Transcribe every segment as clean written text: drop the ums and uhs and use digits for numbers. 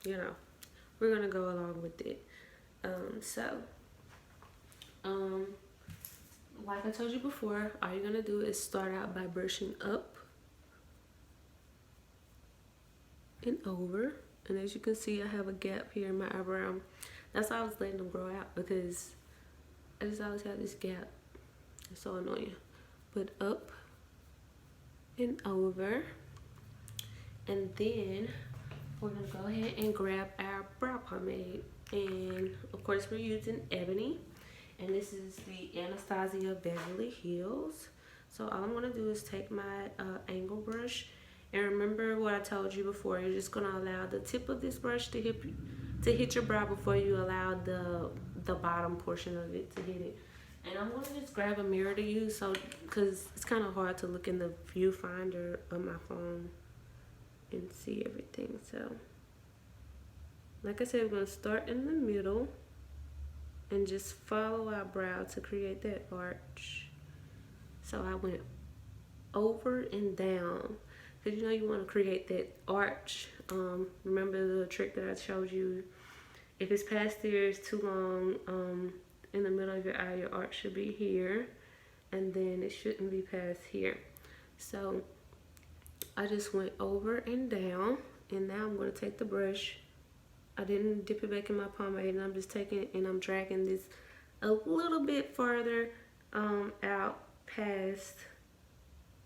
you know, we're gonna go along with it. So, um, like I told you before, all you're gonna do is start out by brushing up and over. And as you can see, I have a gap here in my eyebrow. That's why I was letting them grow out, because I just always have this gap. It's so annoying. But up and over. And then we're gonna go ahead and grab our brow pomade. And of course we're using Ebony. And this is the Anastasia Beverly Hills. So all I'm gonna do is take my angle brush, and remember what I told you before. You're just gonna allow the tip of this brush to hit your brow before you allow the bottom portion of it to hit it. And I'm gonna just grab a mirror to use, so because it's kind of hard to look in the viewfinder of my phone and see everything. So like I said, we're gonna start in the middle and just follow our brow to create that arch. So I went over and down, because you know you want to create that arch. Remember the trick that I showed you? If it's past here, it's too long. In the middle of your eye, your arch should be here, and then it shouldn't be past here. So I just went over and down, and now I'm going to take the brush. I didn't dip it back in my pomade, and I'm just taking it and I'm dragging this a little bit farther out past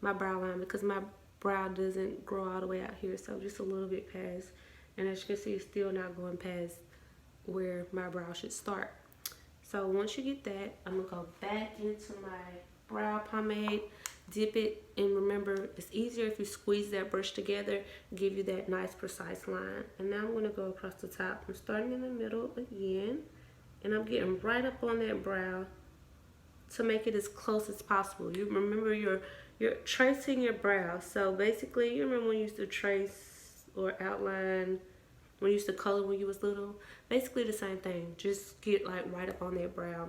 my brow line, because my brow doesn't grow all the way out here, so just a little bit past. And as you can see, it's still not going past where my brow should start. So once you get that, I'm gonna go back into my brow pomade, dip it, and remember, it's easier if you squeeze that brush together, give you that nice precise line. And now I'm gonna go across the top. I'm starting in the middle again, and I'm getting right up on that brow to make it as close as possible. You remember you're tracing your brow. So basically, you remember when you used to trace or outline, when you used to color when you was little? Basically the same thing. Just get like right up on that brow.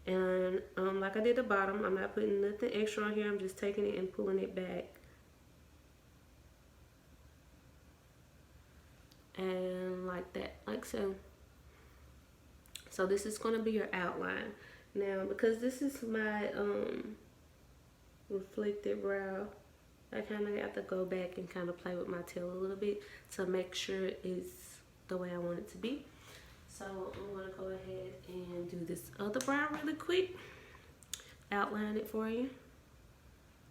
And like I did the bottom, I'm not putting nothing extra on here. I'm just taking it and pulling it back. And like that, like so. So this is gonna be your outline. Now, because this is my reflected brow, I kind of have to go back and kind of play with my tail a little bit to make sure it's the way I want it to be. So I'm going to go ahead and do this other brow really quick, outline it for you.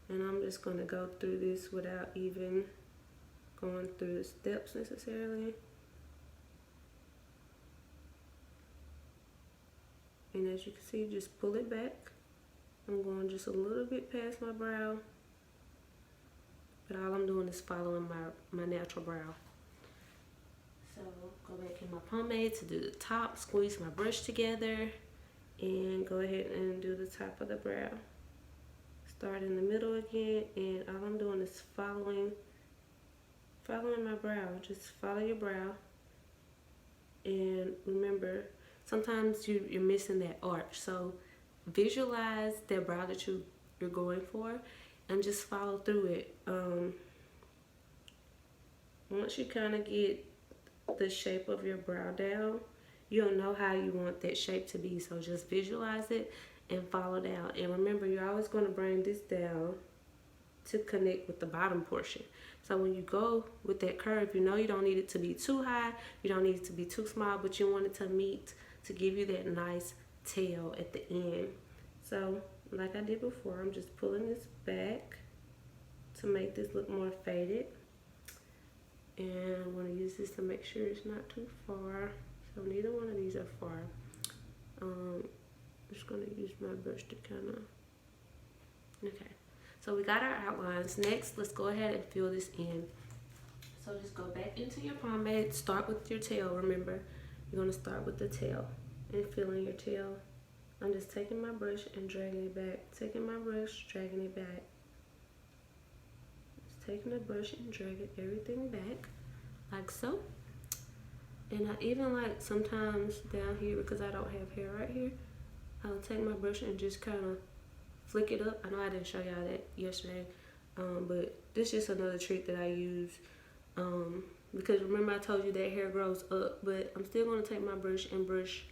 And I'm just going to go through this without even going through the steps necessarily. And as you can see, just pull it back. I'm going just a little bit past my brow, but all I'm doing is following my natural brow. So go back in my pomade to do the top, squeeze my brush together, and go ahead and do the top of the brow. Start in the middle again, and all I'm doing is following my brow. Just follow your brow. And remember, sometimes you're missing that arch. So visualize that brow that you're going for, and just follow through it. Once you kind of get the shape of your brow down, you'll know how you want that shape to be. So just visualize it and follow down. And remember, you're always going to bring this down to connect with the bottom portion. So when you go with that curve, you know you don't need it to be too high, you don't need it to be too small, but you want it to meet to give you that nice tail at the end. So like I did before, I'm just pulling this back to make this look more faded. And I'm going to use this to make sure it's not too far. So neither one of these are far. I'm just going to use my brush to kind of... Okay. So we got our outlines. Next, let's go ahead and fill this in. So just go back into your pomade. Start with your tail. Remember, you're going to start with the tail and fill in your tail. I'm just taking my brush and dragging it back. Taking my brush, dragging it back. Taking the brush and dragging everything back like so. And I even like sometimes down here, because I don't have hair right here, I'll take my brush and just kind of flick it up. I know I didn't show y'all that yesterday, but this is just another trick that I use because remember I told you that hair grows up, but I'm still going to take my brush and brush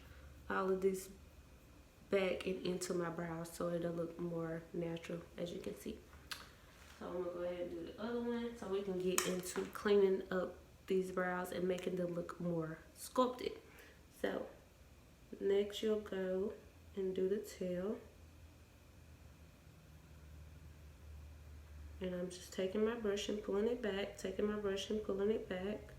all of this back and into my brows so it'll look more natural, as you can see. So I'm gonna go ahead and do the other one so we can get into cleaning up these brows and making them look more sculpted. So next you'll go and do the tail. And I'm just taking my brush and pulling it back, taking my brush and pulling it back.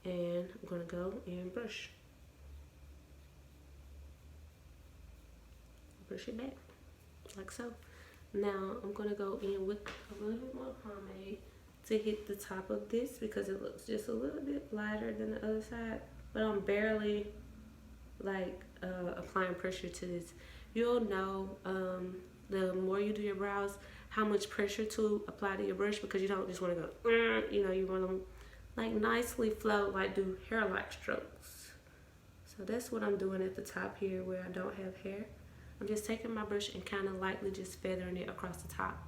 And I'm gonna go and brush it back, like so. Now I'm gonna go in with a little bit more pomade to hit the top of this because it looks just a little bit lighter than the other side, but I'm barely like applying pressure to this. You'll know the more you do your brows how much pressure to apply to your brush, because you don't just want to go you know, you want them like nicely flow, like do hair-like strokes. So that's what I'm doing at the top here where I don't have hair. I'm just taking my brush and kind of lightly just feathering it across the top.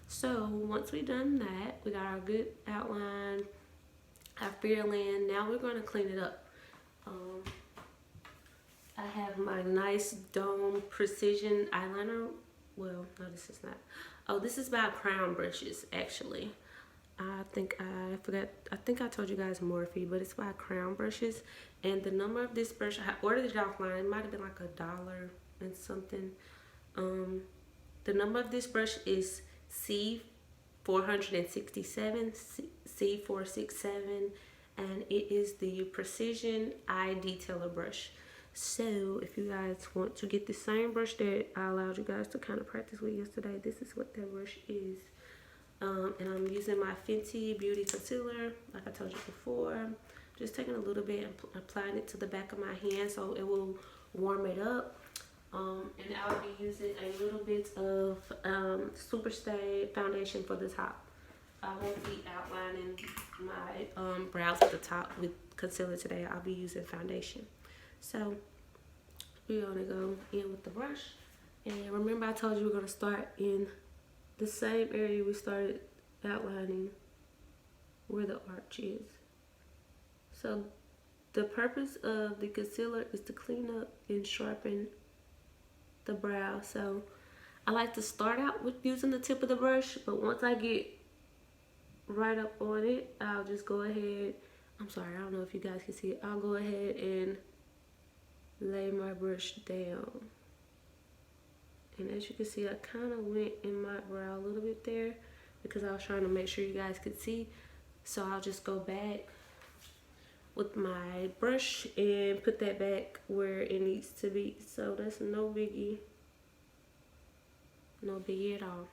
So once we've done that, we got our good outline, our fill in. Now we're going to clean it up. I have my nice Dome Precision eyeliner. Well, no, this is not. Oh, this is by Crown Brushes, actually. I think I told you guys Morphe, but it's by Crown Brushes. And the number of this brush, I ordered it offline. It might have been like $1 and something. The number of this brush is C467, C467, and it is the Precision Eye Detailer brush. So if you guys want to get the same brush that I allowed you guys to kind of practice with yesterday, this is what that brush is. And I'm using my Fenty Beauty Concealer, like I told you before. Just taking a little bit and applying it to the back of my hand so it will warm it up. And I'll be using a little bit of Superstay foundation for the top. I won't be outlining my brows at the top with concealer today. I'll be using foundation. So we're gonna go in with the brush. And remember I told you we're gonna start in the same area we started outlining where the arch is. So the purpose of the concealer is to clean up and sharpen the brow. So I like to start out with using the tip of the brush, but once I get right up on it, I'll just go ahead, I'm sorry, I don't know if you guys can see it, I'll go ahead and lay my brush down. And as you can see, I kind of went in my brow a little bit there because I was trying to make sure you guys could see. So I'll just go back with my brush and put that back where it needs to be. So that's no biggie. No biggie at all.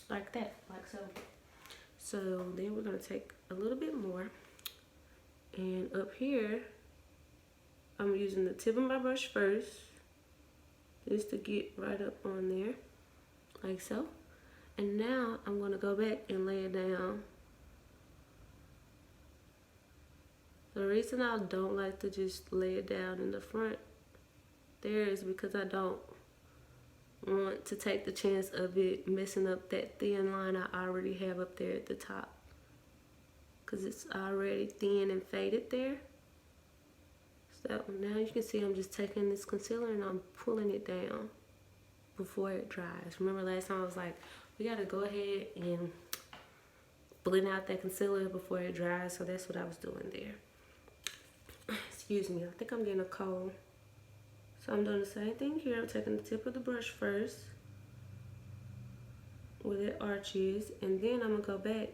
Like that, like so. So then we're gonna take a little bit more. And up here, I'm using the tip of my brush first, just to get right up on there, like so. And now I'm gonna go back and lay it down. The reason I don't like to just lay it down in the front there is because I don't want to take the chance of it messing up that thin line I already have up there at the top, because it's already thin and faded there. So now you can see I'm just taking this concealer and I'm pulling it down before it dries. Remember last time I was like, we gotta go ahead and blend out that concealer before it dries, so that's what I was doing there. Excuse me, I think I'm getting a cold. So I'm doing the same thing here. I'm taking the tip of the brush first where the arch is, and then I'm gonna go back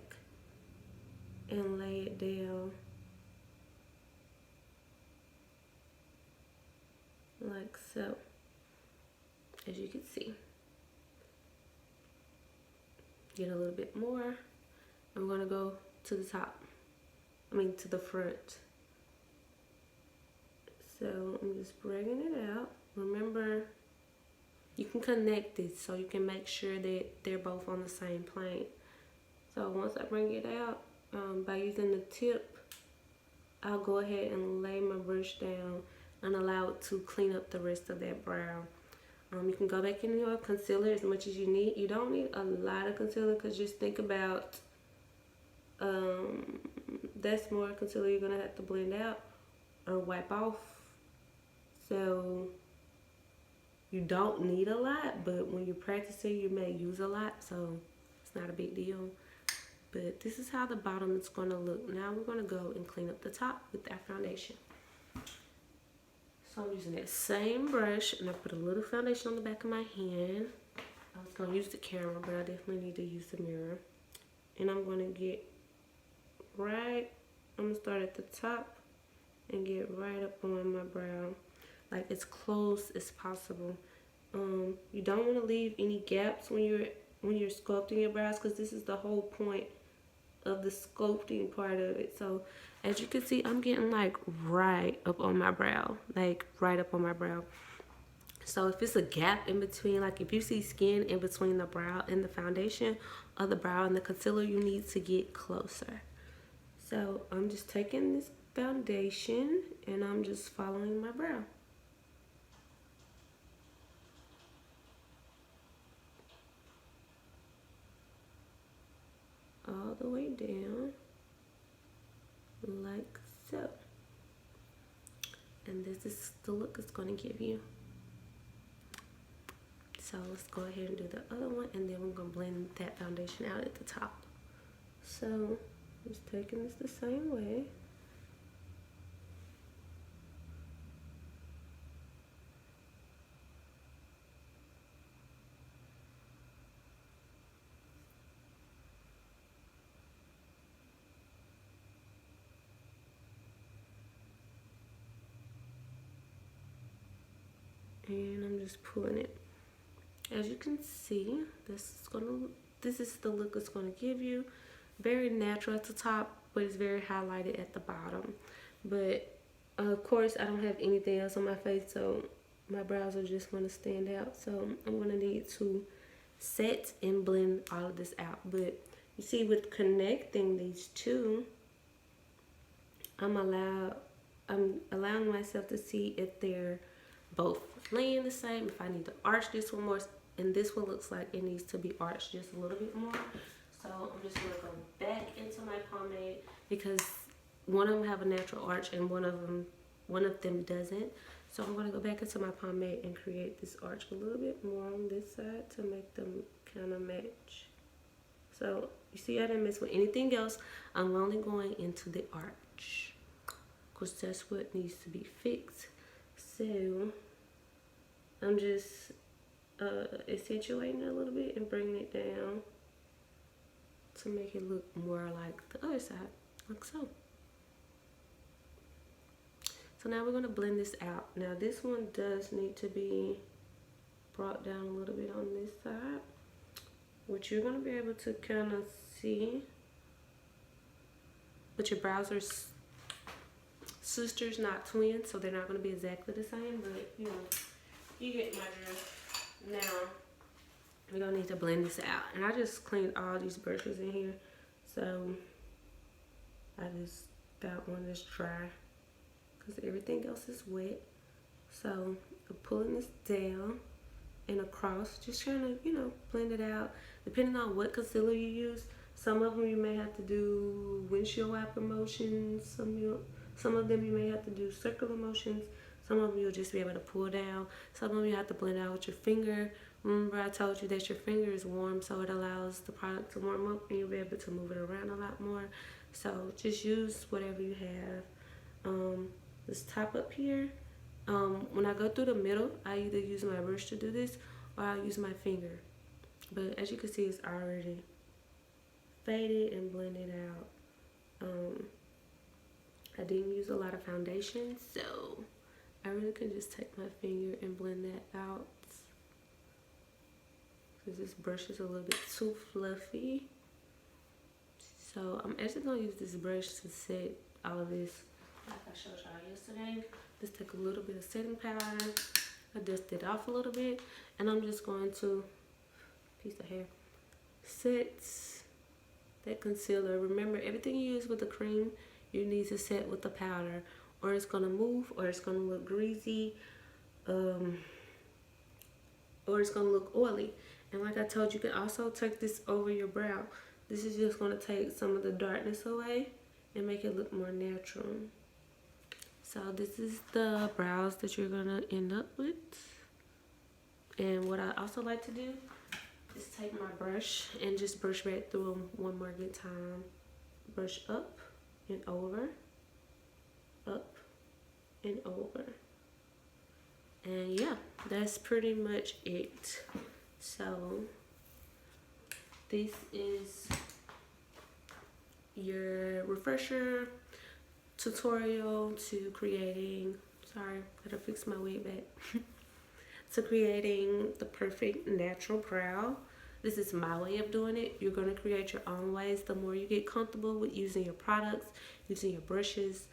and lay it down like so, as you can see. Get a little bit more. I'm gonna go to the top, to the front. So I'm just bringing it out. Remember, you can connect it so you can make sure that they're both on the same plane. So once I bring it out, by using the tip, I'll go ahead and lay my brush down and allow it to clean up the rest of that brow. You can go back in your concealer as much as you need. You don't need a lot of concealer, because just think about um, that's more concealer you're gonna have to blend out or wipe off. So you don't need a lot, but when you're practicing, you may use a lot, so it's not a big deal. But this is how the bottom is gonna look. Now we're gonna go and clean up the top with our foundation. So I'm using that same brush, and I put a little foundation on the back of my hand. I was gonna use the camera, but I definitely need to use the mirror. And I'm gonna get right, I'm gonna start at the top and get right up on my brow, like as close as possible. You don't want to leave any gaps when you're sculpting your brows, because this is the whole point of the sculpting part of it. So as you can see, I'm getting like right up on my brow, like right up on my brow. So if it's a gap in between, like if you see skin in between the brow and the foundation, or the brow and the concealer, you need to get closer. So I'm just taking this foundation and I'm just following my brow. All the way down, like so. And this is the look it's going to give you. So let's go ahead and do the other one, and then we're going to blend that foundation out at the top. So just taking this the same way. And I'm just pulling it. As you can see, this is the look it's gonna give you. Very natural at the top, but it's very highlighted at the bottom. But of course, I don't have anything else on my face, so my brows are just gonna stand out. So I'm gonna need to set and blend all of this out. But you see, with connecting these two, I'm allowing myself to see if they're both laying the same, if I need to arch this one more, and this one looks like it needs to be arched just a little bit more. So I'm just gonna go back into my pomade, because one of them have a natural arch and one of them doesn't. So I'm gonna go back into my pomade and create this arch a little bit more on this side to make them kind of match. So you see, I didn't mess with anything else. I'm only going into the arch, because that's what needs to be fixed. So I'm just accentuating it a little bit and bringing it down to make it look more like the other side, like so. So now we're going to blend this out. Now this one does need to be brought down a little bit on this side, which you're going to be able to kind of see. But your brows are sisters, not twins, so they're not going to be exactly the same, but you know, you get my drift. Now we're going to need to blend this out. And I just cleaned all these brushes in here, so I just got one that's dry, because everything else is wet. So I'm pulling this down and across, just trying to, you know, blend it out. Depending on what concealer you use, some of them you may have to do windshield wiper motions, some of them you may have to do circular motions, some of them you'll just be able to pull down, some of them you have to blend out with your finger. Remember, I told you that your finger is warm, so it allows the product to warm up and you'll be able to move it around a lot more. So just use whatever you have. This top up here, when I go through the middle, I either use my brush to do this or I use my finger. But as you can see, it's already faded and blended out. I didn't use a lot of foundation, so I really can just take my finger and blend that out, because this brush is a little bit too fluffy. So I'm actually going to use this brush to set all of this, like I showed y'all yesterday. Just take a little bit of setting powder, I dust it off a little bit, and I'm just going to, piece of hair, set that concealer. Remember, everything you use with the cream, you need to set with the powder, or it's going to move, or it's going to look greasy, or it's going to look oily. And like I told you, you can also take this over your brow This is just going to take some of the darkness away and make it look more natural. So this is the brows that you're going to end up with. And what I also like to do is take my brush and just brush back through them one more good time. Brush up and over, up and over. And yeah, that's pretty much it. So this is your refresher tutorial to creating, sorry, gotta fix my wig back, to creating the perfect natural brow. This is my way of doing it. You're going to create your own ways. The more you get comfortable with using your products, using your brushes,